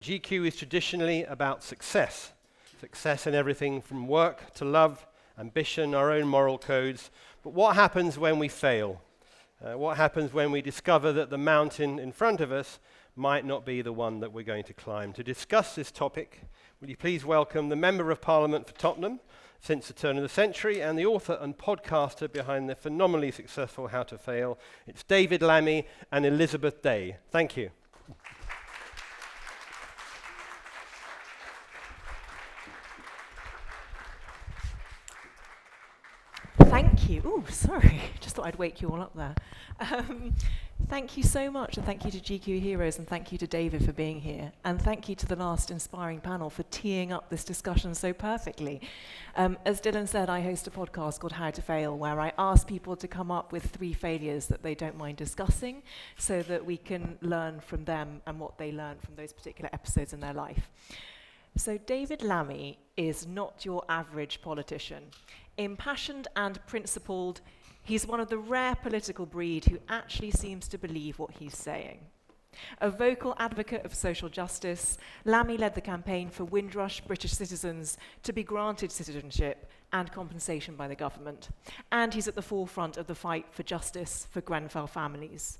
GQ is traditionally about success. Success in everything from work to love, ambition, our own moral codes. But what happens when we fail? What happens when we discover that the mountain in front of us might not be the one that we're going to climb? To discuss this topic, will you please welcome the Member of Parliament for Tottenham since the turn of the century and the author and podcaster behind the phenomenally successful How to Fail. It's David Lammy and Elizabeth Day. Thank you. Thank you. Oh, sorry. Just thought I'd wake you all up there. Thank you so much, and thank you to GQ Heroes, and thank you to David for being here, and thank you to the last inspiring panel for teeing up this discussion so perfectly. As Dylan said, I host a podcast called How to Fail, where I ask people to come up with 3 failures that they don't mind discussing, so that we can learn from them and what they learned from those particular episodes in their life. So David Lammy is not your average politician. Impassioned and principled, he's one of the rare political breed who actually seems to believe what he's saying. A vocal advocate of social justice, Lammy led the campaign for Windrush British citizens to be granted citizenship and compensation by the government. And he's at the forefront of the fight for justice for Grenfell families.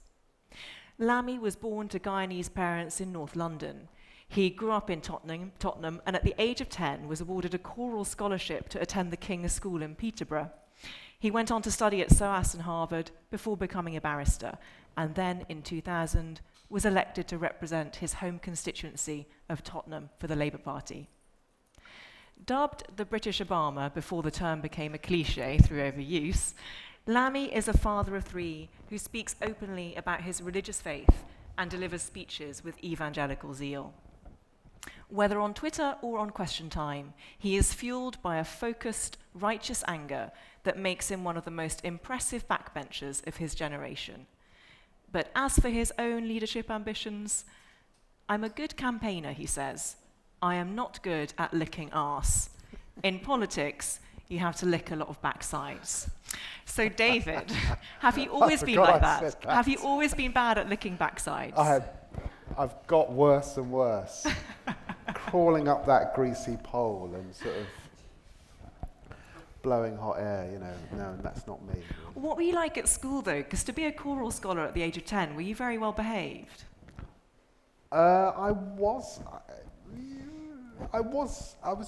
Lammy was born to Guyanese parents in North London. He grew up in Tottenham, and at the age of 10 was awarded a choral scholarship to attend the King's School in Peterborough. He went on to study at SOAS and Harvard before becoming a barrister, and then in 2000 was elected to represent his home constituency of Tottenham for the Labour Party. Dubbed the British Obama before the term became a cliché through overuse, Lammy is a father of 3 who speaks openly about his religious faith and delivers speeches with evangelical zeal. Whether on Twitter or on Question Time, he is fueled by a focused, righteous anger that makes him one of the most impressive backbenchers of his generation. But as for his own leadership ambitions, I'm a good campaigner, he says. I am not good at licking arse. In politics, you have to lick a lot of backsides. So David, have you always been like that? Have you always been bad at licking backsides? I've got worse and worse. Crawling up that greasy pole and sort of blowing hot air, no, that's not me. What were you like at school, though? Because to be a choral scholar at the age of 10, were you very well behaved? I was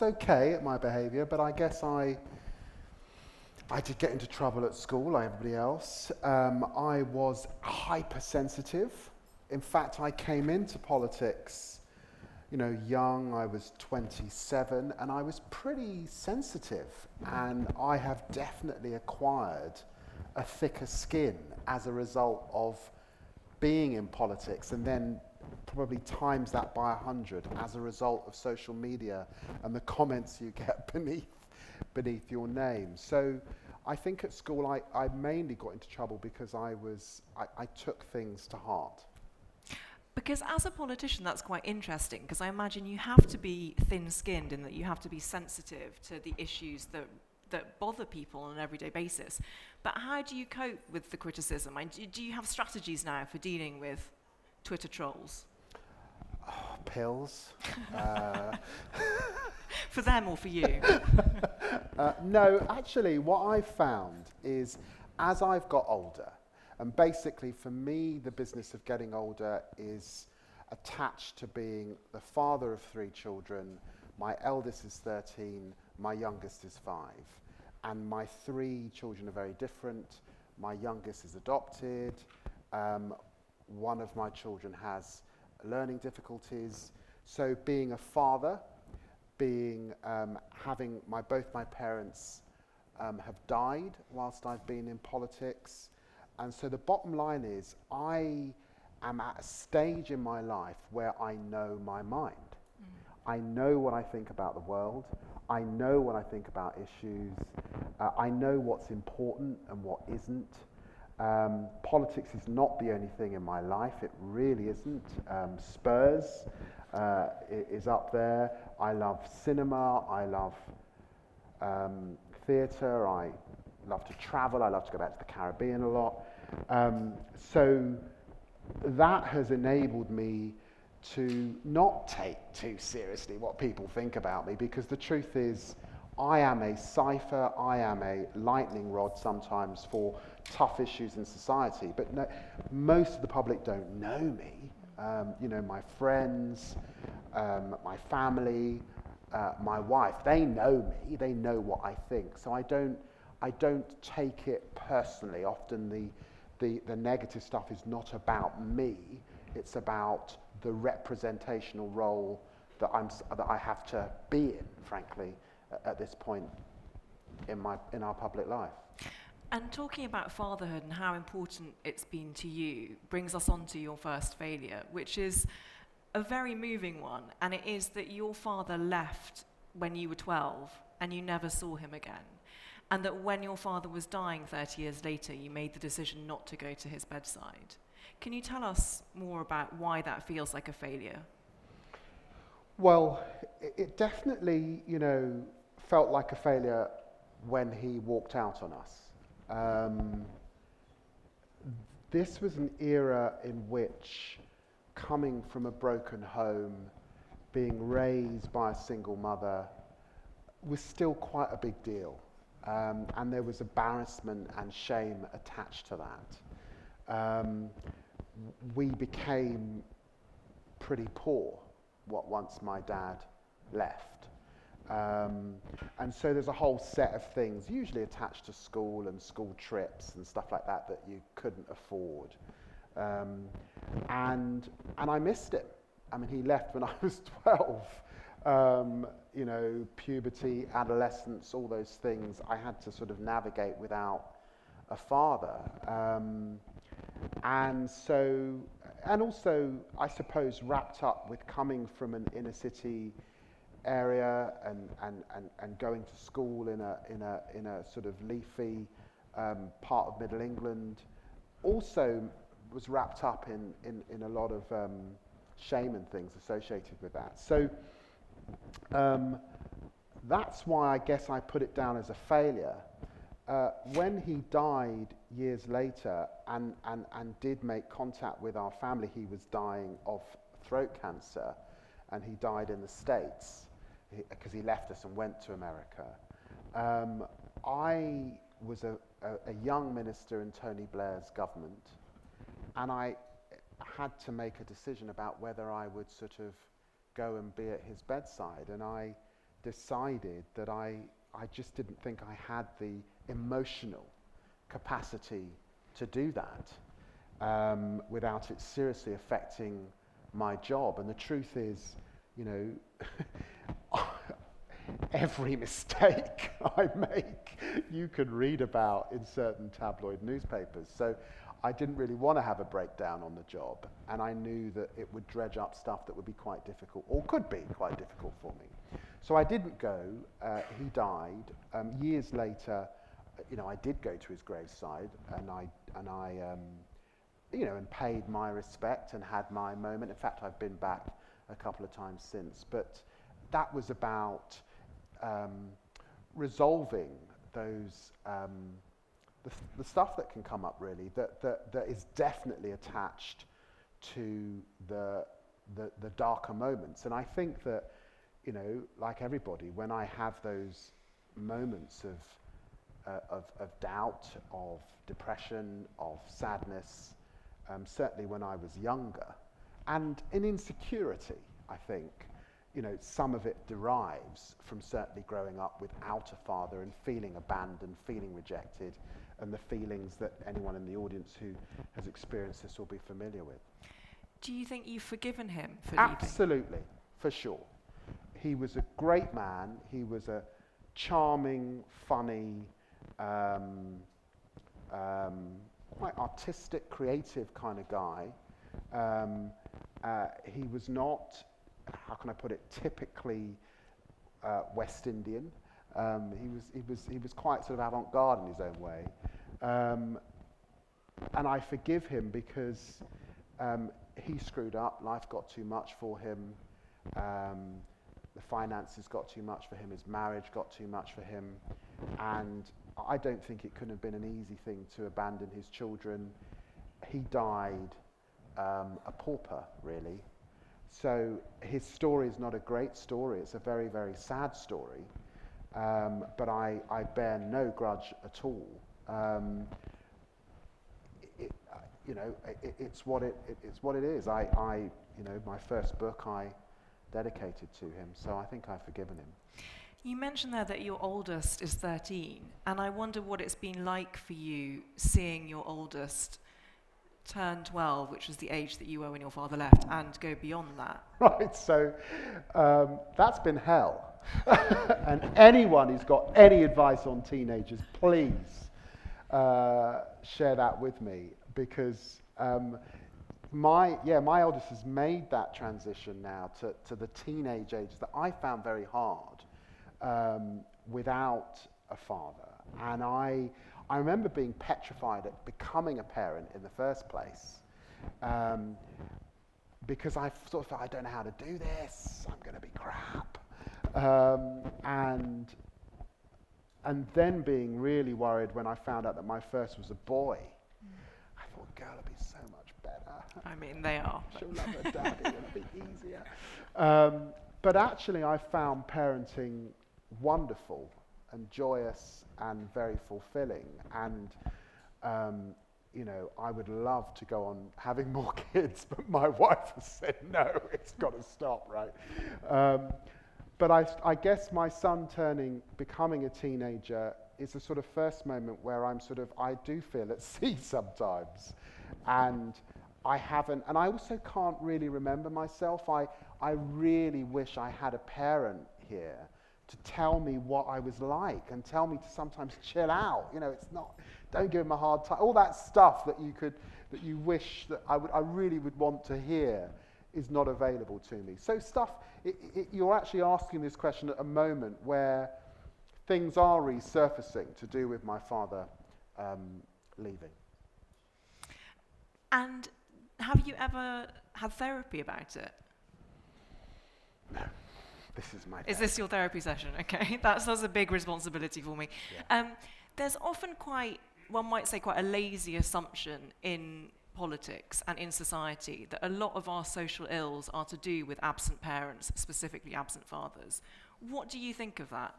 okay at my behaviour, but I guess I did get into trouble at school, like everybody else. I was hypersensitive. In fact, I came into politics, young. I was 27, and I was pretty sensitive. And I have definitely acquired a thicker skin as a result of being in politics, and then probably times that by 100 as a result of social media and the comments you get beneath your name. So I think at school I mainly got into trouble because I took things to heart. Because as a politician, that's quite interesting, because I imagine you have to be thin-skinned in that you have to be sensitive to the issues that bother people on an everyday basis. But how do you cope with the criticism? Do you have strategies now for dealing with Twitter trolls? Oh, pills. For them or for you? No, actually, what I've found is as I've got older, and basically for me, the business of getting older is attached to being the father of 3 children. My eldest is 13, my youngest is 5. And my 3 children are very different. My youngest is adopted. One of my children has learning difficulties. So being a father, having both my parents have died whilst I've been in politics. And so the bottom line is I am at a stage in my life where I know my mind. I know what I think about the world. I know what I think about issues. I know what's important and what isn't. Politics is not the only thing in my life. It really isn't. Spurs is up there. I love cinema. I love theatre. I love to travel. I love to go back to the Caribbean a lot. So that has enabled me to not take too seriously what people think about me, because the truth is I am a cipher, I am a lightning rod sometimes for tough issues in society, but no, most of the public don't know me. You know, my friends, my family, my wife, they know me, they know what I think, so I don't take it personally. Often the negative stuff is not about me, it's about the representational role that I have to be in, frankly, at this point in our public life. And talking about fatherhood and how important it's been to you brings us on to your first failure, which is a very moving one, and it is that your father left when you were 12 and you never saw him again, and that when your father was dying 30 years later, you made the decision not to go to his bedside. Can you tell us more about why that feels like a failure? Well, it definitely, you know, felt like a failure when he walked out on us. This was an era in which, coming from a broken home, being raised by a single mother, was still quite a big deal. And there was embarrassment and shame attached to that. We became pretty poor once my dad left. And so there's a whole set of things, usually attached to school and school trips and stuff like that, that you couldn't afford. And I missed him. I mean, he left when I was 12. You know, puberty, adolescence, all those things I had to sort of navigate without a father. And also, I suppose, wrapped up with coming from an inner city area and going to school in a sort of leafy part of Middle England, also was wrapped up in a lot of shame and things associated with that. So that's why I guess I put it down as a failure. When he died years later and did make contact with our family, he was dying of throat cancer, and he died in the States because he left us and went to America. I was a young minister in Tony Blair's government, and I had to make a decision about whether I would sort of go and be at his bedside, and I decided that I just didn't think I had the emotional capacity to do that without it seriously affecting my job. And the truth is, you know, every mistake I make, you can read about in certain tabloid newspapers. So I didn't really want to have a breakdown on the job, and I knew that it would dredge up stuff that would be quite difficult, or could be quite difficult for me. So I didn't go. He died. Years later, you know, I did go to his graveside, and I you know, and paid my respect and had my moment. In fact, I've been back a couple of times since. But that was about resolving those the stuff that can come up, really, that is definitely attached to the darker moments. And I think that, you know, like everybody, when I have those moments of doubt, of depression, of sadness, certainly when I was younger, and in insecurity, I think, you know, some of it derives from certainly growing up without a father and feeling abandoned, feeling rejected, and the feelings that anyone in the audience who has experienced this will be familiar with. Do you think you've forgiven him for leaving? Absolutely, for sure. He was a great man. He was a charming, funny, quite artistic, creative kind of guy. He was not, how can I put it, typically West Indian. He was quite sort of avant-garde in his own way. And I forgive him because he screwed up. Life got too much for him. The finances got too much for him. His marriage got too much for him. And I don't think it could have been an easy thing to abandon his children. He died a pauper, really. So his story is not a great story. It's a very, very sad story. But I bear no grudge at all. It's what it is. My first book I dedicated to him, so I think I've forgiven him. You mentioned there that your oldest is 13, and I wonder what it's been like for you seeing your oldest turn 12, which was the age that you were when your father left, and go beyond that. Right, so that's been hell. And anyone who's got any advice on teenagers, please share that with me, because my eldest has made that transition now to the teenage age that I found very hard without a father. And I remember being petrified at becoming a parent in the first place, because I sort of thought, I don't know how to do this, I'm going to be crap. And then being really worried when I found out that my first was a boy. I thought, girl will be so much better. I mean, they are. She'll love her daddy, it'll be easier. But actually I found parenting wonderful and joyous and very fulfilling. And, I would love to go on having more kids, but my wife has said, no, it's got to stop, right? But I guess my son becoming a teenager is a sort of first moment where I do feel at sea sometimes. And I also can't really remember myself. I really wish I had a parent here to tell me what I was like and tell me to sometimes chill out. Don't give him a hard time. All that stuff that you wish that I really would want to hear is not available to me. So you're actually asking this question at a moment where things are resurfacing to do with my father leaving. And have you ever had therapy about it? No, this is my Is this your therapy session? Okay, that's a big responsibility for me. Yeah. There's often one might say quite a lazy assumption in politics and in society that a lot of our social ills are to do with absent parents, specifically absent fathers. What do you think of that?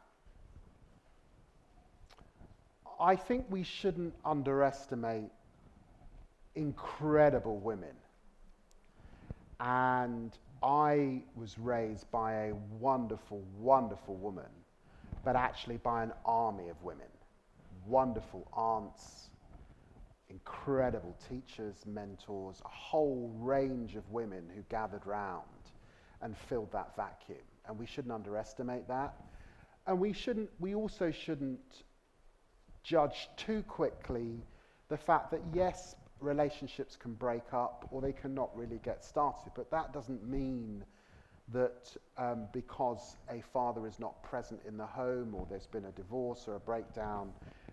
I think we shouldn't underestimate incredible women. And I was raised by a wonderful, wonderful woman, but actually by an army of women. Wonderful aunts, incredible teachers, mentors, a whole range of women who gathered round and filled that vacuum. And we shouldn't underestimate that. And we also shouldn't judge too quickly the fact that, yes, relationships can break up or they cannot really get started, but that doesn't mean that because a father is not present in the home or there's been a divorce or a breakdown,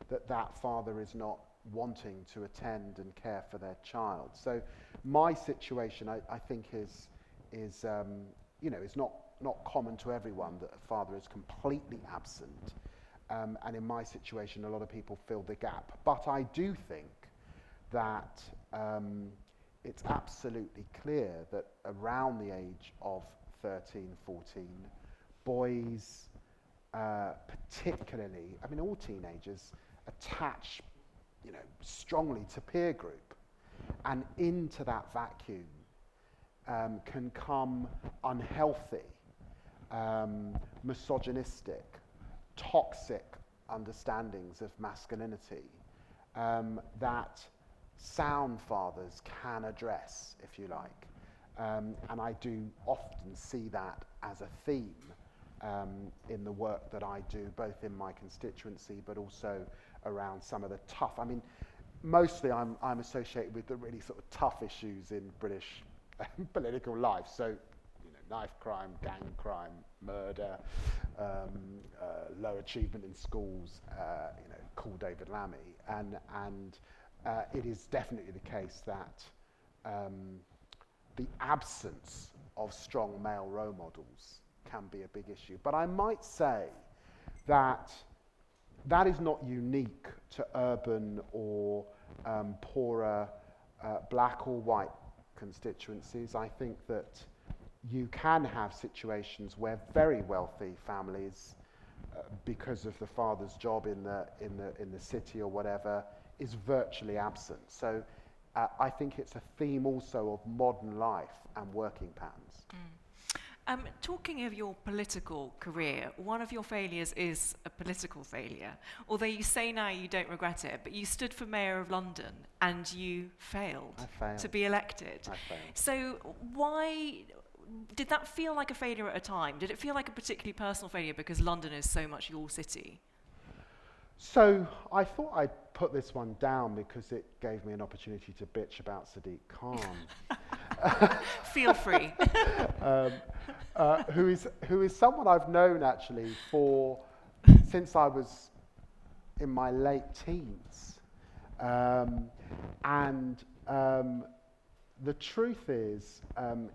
that father is not wanting to attend and care for their child. So my situation, I think, is not common to everyone, that a father is completely absent. And in my situation, a lot of people fill the gap. But I do think that it's absolutely clear that around the age of 13, 14, boys particularly, all teenagers, attach strongly to peer group, and into that vacuum can come unhealthy, misogynistic, toxic understandings of masculinity that sound fathers can address, if you like. And I do often see that as a theme in the work that I do, both in my constituency but also around some of the tough, mostly I'm associated with the really sort of tough issues in British political life. So, knife crime, gang crime, murder, low achievement in schools, call David Lammy. And it is definitely the case that the absence of strong male role models can be a big issue. But I might say that is not unique to urban or poorer black or white constituencies. I think that you can have situations where very wealthy families, because of the father's job in the city or whatever, is virtually absent. So I think it's a theme also of modern life and working patterns. Talking of your political career, one of your failures is a political failure. Although you say now you don't regret it, but you stood for Mayor of London and you failed. I failed. To be elected. I failed. So why did that feel like a failure at a time? Did it feel like a particularly personal failure because London is so much your city? So I thought I'd put this one down because it gave me an opportunity to bitch about Sadiq Khan. Feel free. Who is someone I've known actually since I was in my late teens. The truth is,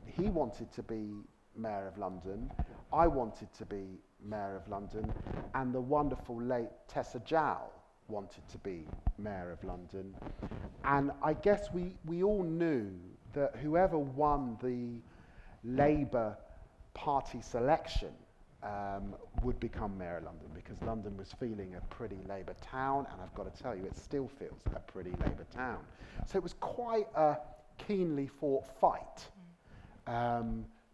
he wanted to be Mayor of London, I wanted to be Mayor of London, and the wonderful late Tessa Jowell wanted to be Mayor of London. And I guess we all knew that whoever won the Labour Party selection would become Mayor of London, because London was feeling a pretty Labour town, and I've got to tell you, it still feels a pretty Labour town. So it was quite a keenly fought fight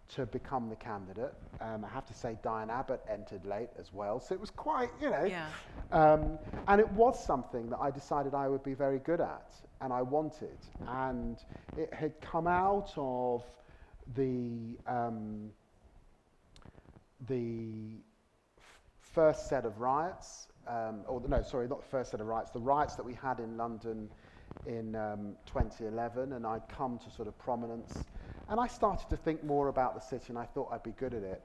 to become the candidate. I have to say Diane Abbott entered late as well, so it was quite, Yeah. And it was something that I decided I would be very good at, and I wanted. And it had come out of the first set of riots, not the first set of riots, the riots that we had in London in 2011, and I'd come to sort of prominence, and I started to think more about the city, and I thought I'd be good at it,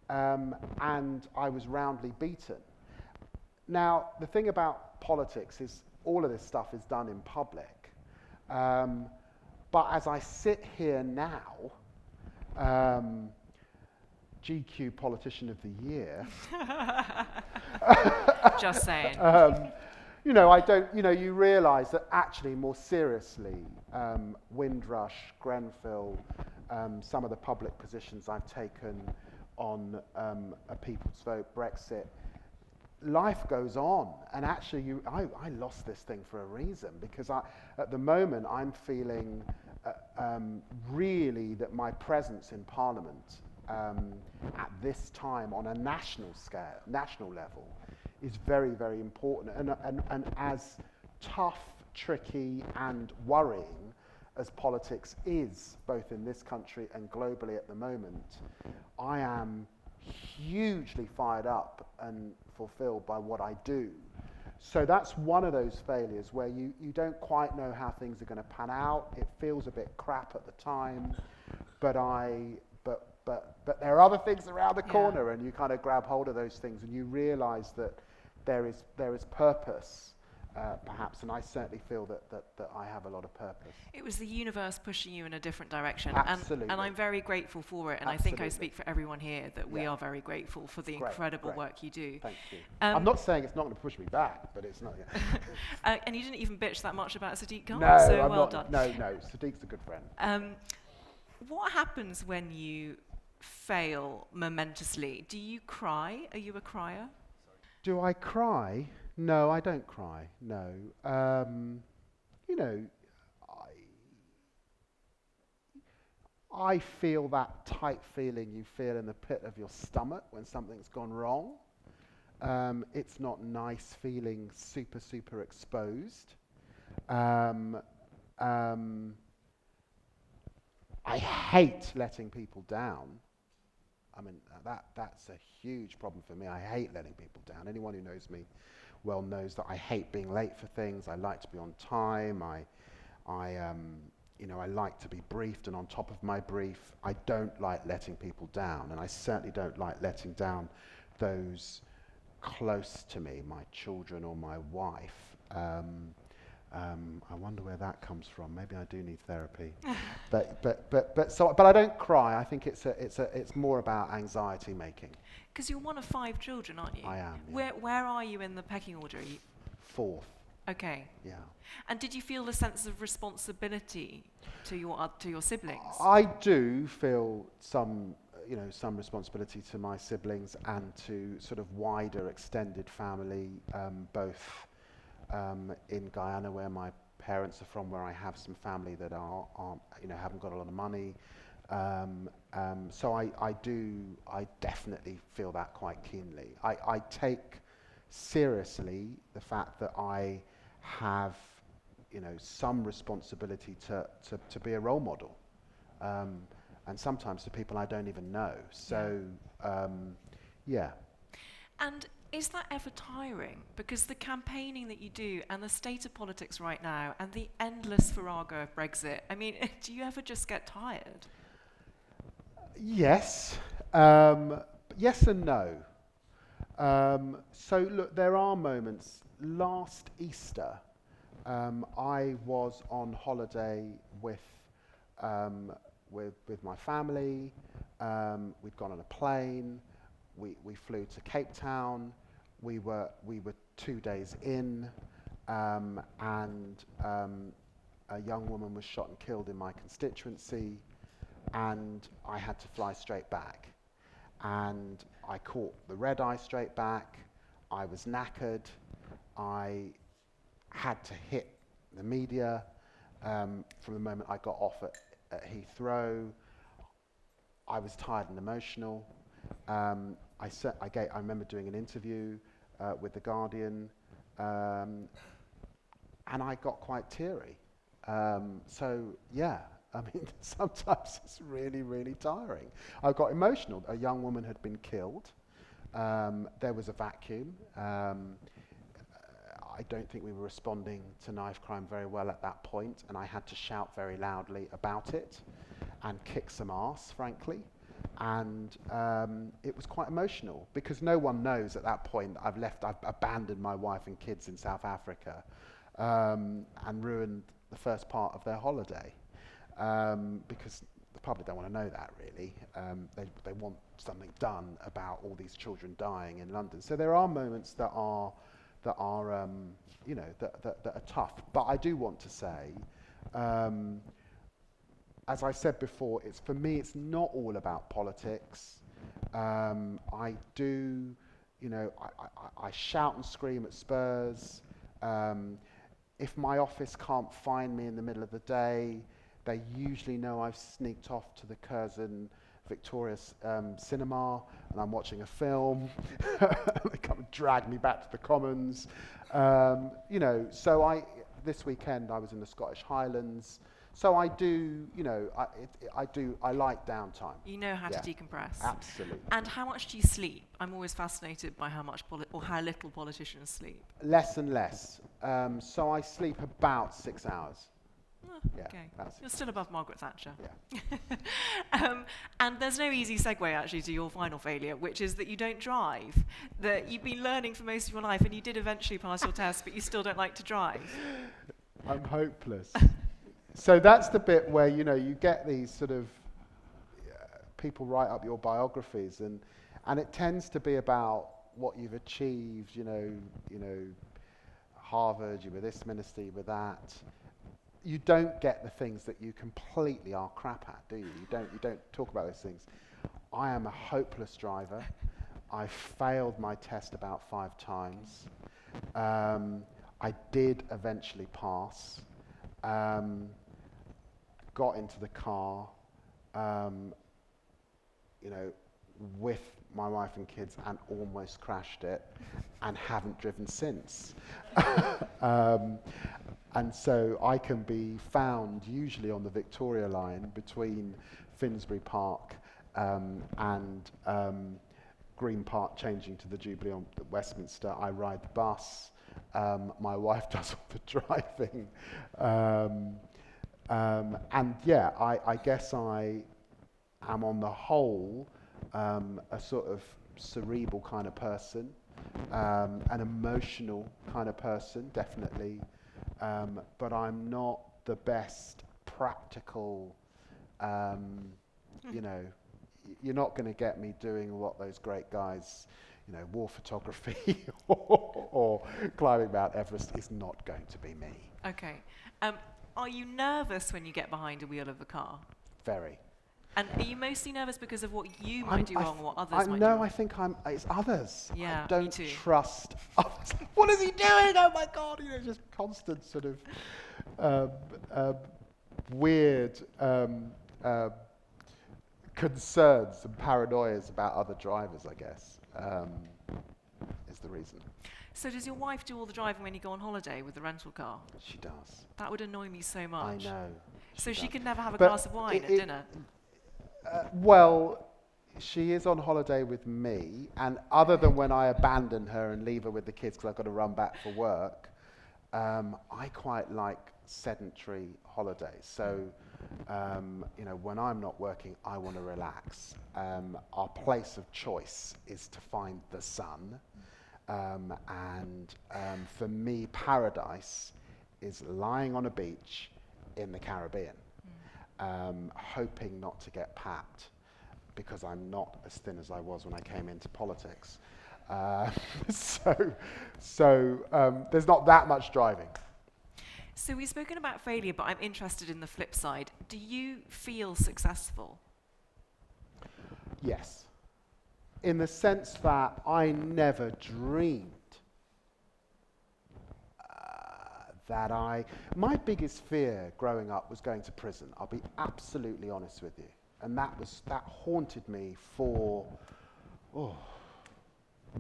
and I was roundly beaten. Now, the thing about politics is all of this stuff is done in public, but as I sit here now, GQ Politician of the Year. Just saying. You realise that actually, more seriously, Windrush, Grenfell, some of the public positions I've taken on a people's vote, Brexit, life goes on. And actually, I lost this thing for a reason, because at the moment I'm feeling really that my presence in Parliament at this time on a national scale, national level, is very, very important. And as tough, tricky and worrying as politics is, both in this country and globally at the moment, I am hugely fired up and fulfilled by what I do. So that's one of those failures where you don't quite know how things are going to pan out. It feels a bit crap at the time, but there are other things around the corner, and you kind of grab hold of those things, and you realise that there is purpose, perhaps, and I certainly feel that I have a lot of purpose. It was the universe pushing you in a different direction. Absolutely. And I'm very grateful for it, and Absolutely. I think I speak for everyone here that we are very grateful for the incredible work you do. Thank you. I'm not saying it's not going to push me back, but it's not yet. And you didn't even bitch that much about Sadiq Khan, No, so I'm well not, done. No, Sadiq's a good friend. What happens when you fail momentously? Do you cry? Are you a crier? Do I cry? No, I don't cry. No. I feel that tight feeling you feel in the pit of your stomach when something's gone wrong. It's not nice feeling super, super exposed. I hate letting people down. I mean, that's a huge problem for me. I hate letting people down. Anyone who knows me well knows that I hate being late for things. I like to be on time. I like to be briefed and on top of my brief. I don't like letting people down, and I certainly don't like letting down those close to me, my children or my wife. I wonder where that comes from. Maybe I do need therapy. But I don't cry. I think it's more about anxiety making. Because you're one of 5 children, aren't you? I am. Yeah. Where are you in the pecking order? Fourth. Okay. Yeah. And did you feel a sense of responsibility to your siblings? I do feel some, some responsibility to my siblings and to sort of wider extended family, both in Guyana, where my parents are from, where I have some family that aren't haven't got a lot of money. So I definitely feel that quite keenly. I take seriously the fact that I have, some responsibility to be a role model, and sometimes to people I don't even know. So, yeah. And is that ever tiring? Because the campaigning that you do and the state of politics right now and the endless farrago of Brexit, I mean, do you ever just get tired? Yes. Yes and no. So look, there are moments. Last Easter, I was on holiday with my family. We'd gone on a plane. We flew to Cape Town. We were 2 days in, and a young woman was shot and killed in my constituency, and I had to fly straight back. And I caught the red eye straight back. I was knackered. I had to hit the media from the moment I got off at Heathrow. I was tired and emotional. I remember doing an interview with The Guardian, and I got quite teary. So, yeah, I mean, sometimes it's really, really tiring. I got emotional. A young woman had been killed. There was a vacuum. I don't think we were responding to knife crime very well at that point, and I had to shout very loudly about it and kick some ass, frankly. And it was quite emotional because no one knows at that point I've abandoned my wife and kids in South Africa and ruined the first part of their holiday, because the public don't want to know that, really. They want something done about all these children dying in London. So there are moments that are tough. But I do want to say, as I said before, for me, it's not all about politics. I shout and scream at Spurs. If my office can't find me in the middle of the day, they usually know I've sneaked off to the Curzon Victoria cinema and I'm watching a film. They come and drag me back to the Commons. So this weekend I was in the Scottish Highlands. So I do, I like downtime. You know how to decompress. Absolutely. And how much do you sleep? I'm always fascinated by how much or how little politicians sleep. Less and less. So I sleep about 6 hours. Oh, Yeah, okay. that's You're still above Margaret Thatcher. Yeah. And there's no easy segue actually to your final failure, which is that you don't drive. That you've been learning for most of your life and you did eventually pass your test, but you still don't like to drive. I'm hopeless. So that's the bit where, you get these sort of people write up your biographies and it tends to be about what you've achieved, Harvard, you were this minister, you were that. You don't get the things that you completely are crap at, do you? You don't talk about those things. I am a hopeless driver. I failed my test about 5 times. I did eventually pass. Got into the car, with my wife and kids and almost crashed it and haven't driven since. And so I can be found usually on the Victoria line between Finsbury Park and Green Park changing to the Jubilee on Westminster. I ride the bus. My wife does all the driving. And yeah, I guess I am on the whole a sort of cerebral kind of person, an emotional kind of person, definitely, but I'm not the best practical, you're not going to get me doing what those great guys, war photography or climbing Mount Everest is not going to be me. Okay. Are you nervous when you get behind a wheel of a car? Very. And are you mostly nervous because of what you might do wrong or what others might do No, wrong? I think it's others. Yeah, I don't me too. trust others. What is he doing? Oh my God, just constant sort of weird concerns and paranoias about other drivers, I guess, is the reason. So does your wife do all the driving when you go on holiday with the rental car? She does. That would annoy me so I much. know. So she does. can never have a But glass of wine at dinner? Well, she is on holiday with me, and other than when I abandon her and leave her with the kids because I've got to run back for work, I quite like sedentary holidays. So, when I'm not working, I want to relax. Our place of choice is to find the sun, and for me, paradise is lying on a beach in the Caribbean, hoping not to get papped, because I'm not as thin as I was when I came into politics. So there's not that much driving. So we've spoken about failure, but I'm interested in the flip side. Do you feel successful? Yes. In the sense that I never dreamed my biggest fear growing up was going to prison. I'll be absolutely honest with you. And that haunted me for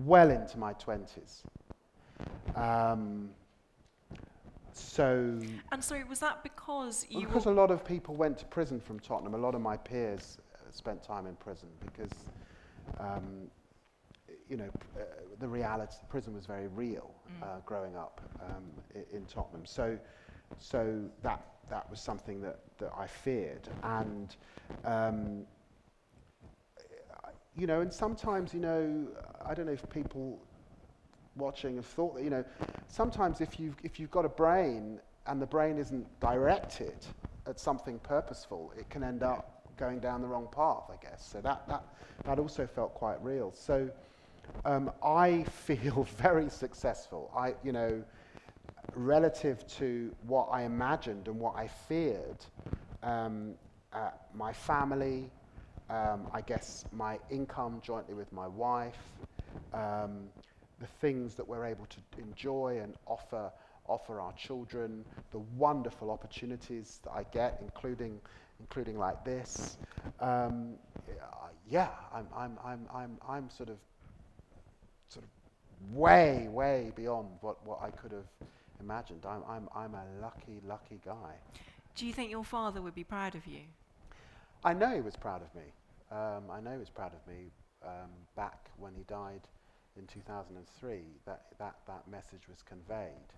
well into my 20s. And sorry, was that because you Because a lot of people went to prison from Tottenham. A lot of my peers spent time in prison because, the reality, prison was very real growing up in Tottenham. So that was something that I feared. And, and sometimes, I don't know if people watching have thought that, sometimes if you've got a brain and the brain isn't directed at something purposeful, it can end up going down the wrong path, I guess. So that also felt quite real. So I feel very successful. Relative to what I imagined and what I feared, my family, I guess my income jointly with my wife, the things that we're able to enjoy and offer our children, the wonderful opportunities that I get, including like this. I'm sort of way beyond what I could have imagined. I'm a lucky guy. Do you think your father would be proud of you? I know he was proud of me. Back when he died in 2003, that message was conveyed.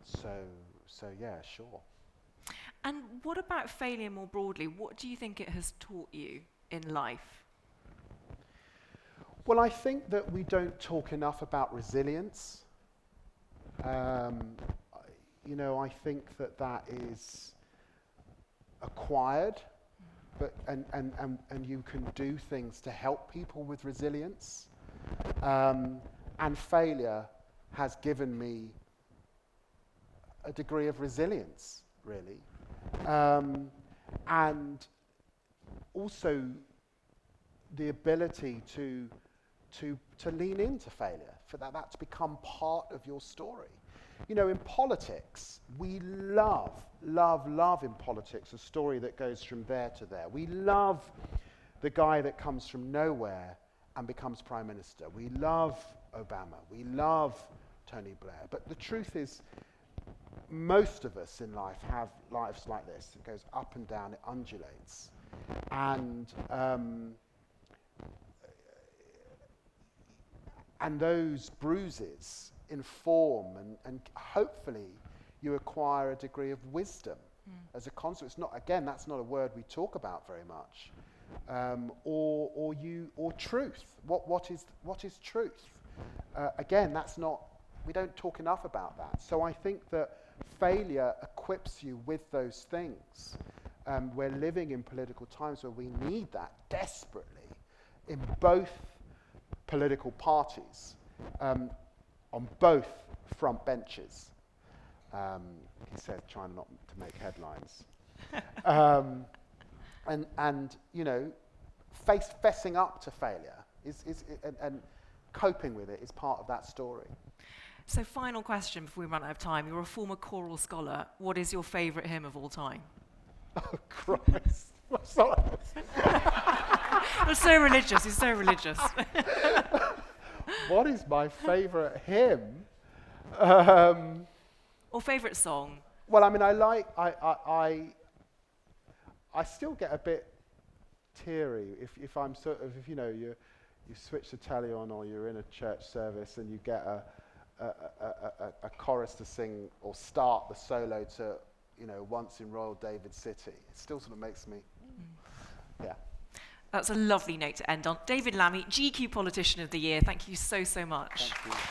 So yeah, sure. And what about failure more broadly? What do you think it has taught you in life? Well, I think that we don't talk enough about resilience. I think that is acquired, but and you can do things to help people with resilience. And failure has given me a degree of resilience, really. And also the ability to lean into failure, for that to become part of your story. In politics, we love in politics a story that goes from there to there. We love the guy that comes from nowhere and becomes Prime Minister. We love Obama. We love Tony Blair. But the truth is, most of us in life have lives like this. It goes up and down, it undulates. And those bruises inform and hopefully you acquire a degree of wisdom as a consequence. That's not a word we talk about very much. Or truth. What is truth? We don't talk enough about that. So I think that failure equips you with those things. We're living in political times where we need that desperately in both political parties on both front benches. He said, trying not to make headlines. And you know, fessing up to failure and coping with it is part of that story. So final question before we run out of time. You're a former choral scholar. What is your favourite hymn of all time? Oh, Christ. What's that? You're so religious. He's so religious. What is my favourite hymn? Or favourite song? Well, I mean, I still get a bit teary if I'm sort of, if you know, you switch the telly on or you're in a church service and you get a chorus to sing or start the solo to, you know, Once in Royal David City. It still sort of makes me, yeah. That's a lovely note to end on. David Lammy, GQ Politician of the Year. Thank you so, so much. Thank you.